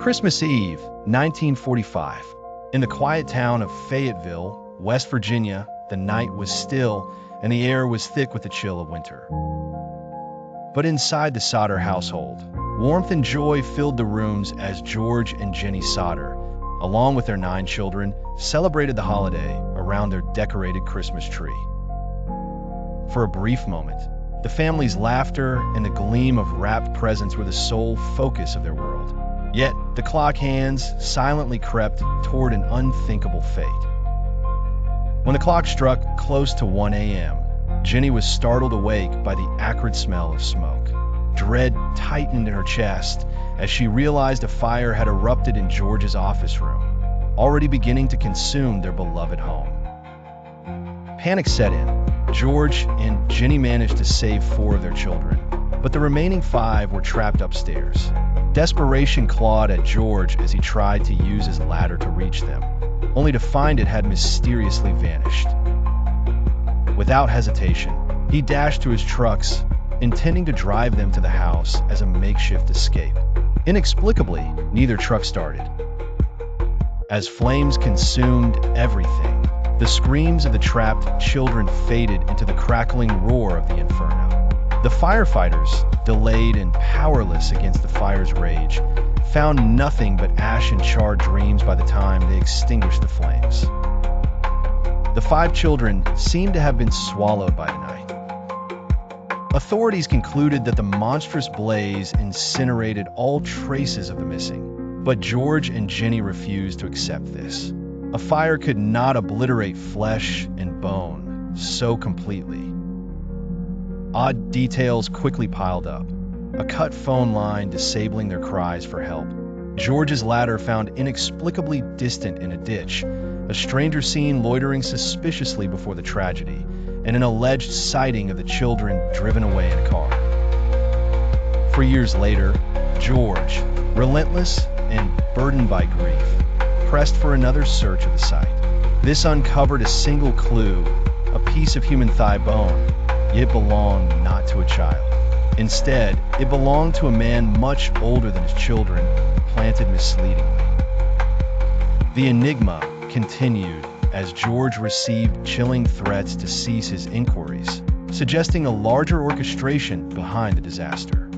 Christmas Eve, 1945. In the quiet town of Fayetteville, West Virginia, the night was still and the air was thick with the chill of winter. But inside the Sodder household, warmth and joy filled the rooms as George and Jenny Sodder, along with their 9 children, celebrated the holiday around their decorated Christmas tree. For a brief moment, the family's laughter and the gleam of wrapped presents were the sole focus of their world. Yet, the clock hands silently crept toward an unthinkable fate. When the clock struck close to 1 a.m., Jenny was startled awake by the acrid smell of smoke. Dread tightened in her chest as she realized a fire had erupted in George's office room, already beginning to consume their beloved home. Panic set in. George and Jenny managed to save 4 of their children, but the remaining 5 were trapped upstairs. Desperation clawed at George as he tried to use his ladder to reach them, only to find it had mysteriously vanished. Without hesitation, he dashed to his trucks, intending to drive them to the house as a makeshift escape. Inexplicably, neither truck started. As flames consumed everything, the screams of the trapped children faded into the crackling roar of the inferno. The firefighters, delayed and powerless against the fire's rage, found nothing but ash and charred dreams by the time they extinguished the flames. The 5 children seemed to have been swallowed by the night. Authorities concluded that the monstrous blaze incinerated all traces of the missing, but George and Jenny refused to accept this. A fire could not obliterate flesh and bone so completely. Odd details quickly piled up. A cut phone line disabling their cries for help. George's ladder found inexplicably distant in a ditch. A stranger seen loitering suspiciously before the tragedy, and an alleged sighting of the children driven away in a car. For years later, George, relentless and burdened by grief, pressed for another search of the site. This uncovered a single clue, a piece of human thigh bone, yet it belonged not to a child. Instead, it belonged to a man much older than his children, planted misleadingly. The enigma continued as George received chilling threats to cease his inquiries, suggesting a larger orchestration behind the disaster.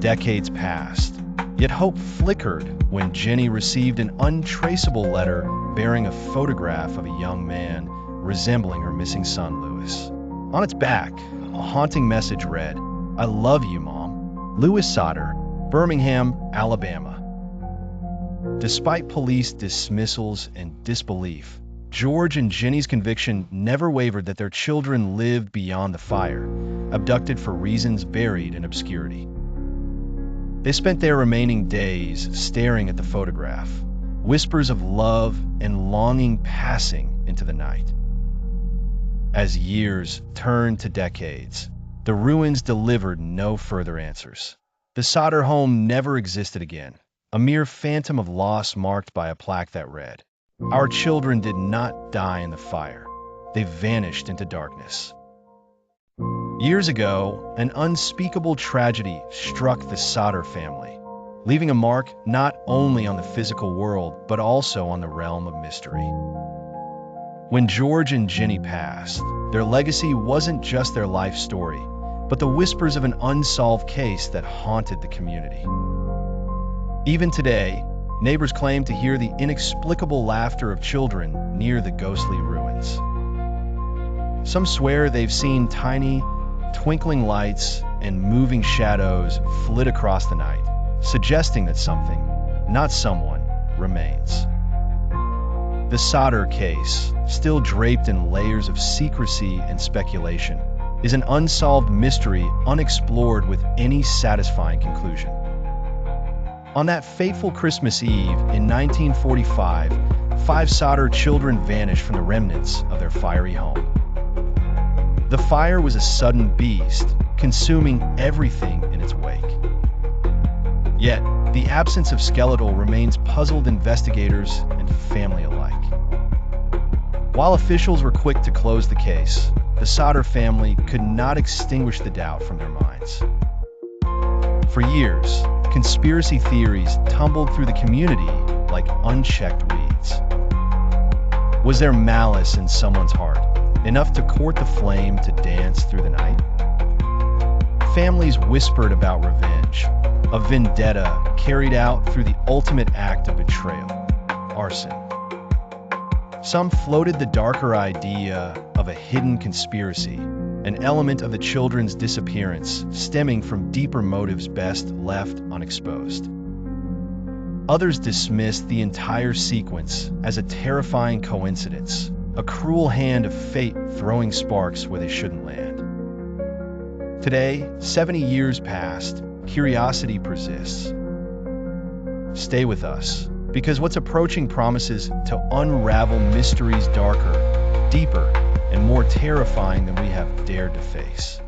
Decades passed, yet hope flickered when Jenny received an untraceable letter bearing a photograph of a young man resembling her missing son, Louis. On its back, a haunting message read, "I love you, Mom. Louis Sodder, Birmingham, Alabama." Despite police dismissals and disbelief, George and Jenny's conviction never wavered that their children lived beyond the fire, abducted for reasons buried in obscurity. They spent their remaining days staring at the photograph, whispers of love and longing passing into the night. As years turned to decades, the ruins delivered no further answers. The Sodder home never existed again, a mere phantom of loss marked by a plaque that read, "Our children did not die in the fire. They vanished into darkness." Years ago, an unspeakable tragedy struck the Sodder family, leaving a mark not only on the physical world, but also on the realm of mystery. When George and Jenny passed, their legacy wasn't just their life story, but the whispers of an unsolved case that haunted the community. Even today, neighbors claim to hear the inexplicable laughter of children near the ghostly ruins. Some swear they've seen tiny, twinkling lights and moving shadows flit across the night, suggesting that something, not someone, remains. The Sodder case, still draped in layers of secrecy and speculation, is an unsolved mystery unexplored with any satisfying conclusion. On that fateful Christmas Eve in 1945, 5 Sodder children vanished from the remnants of their fiery home. The fire was a sudden beast, consuming everything in its wake. Yet, the absence of skeletal remains puzzled investigators and family alike. While officials were quick to close the case, the Sodder family could not extinguish the doubt from their minds. For years, conspiracy theories tumbled through the community like unchecked weeds. Was there malice in someone's heart, enough to court the flame to dance through the night? Families whispered about revenge, a vendetta carried out through the ultimate act of betrayal, arson. Some floated the darker idea of a hidden conspiracy, an element of the children's disappearance stemming from deeper motives best left unexposed. Others dismissed the entire sequence as a terrifying coincidence, a cruel hand of fate throwing sparks where they shouldn't land. Today, 70 years past, curiosity persists. Stay with us, because what's approaching promises to unravel mysteries darker, deeper, and more terrifying than we have dared to face.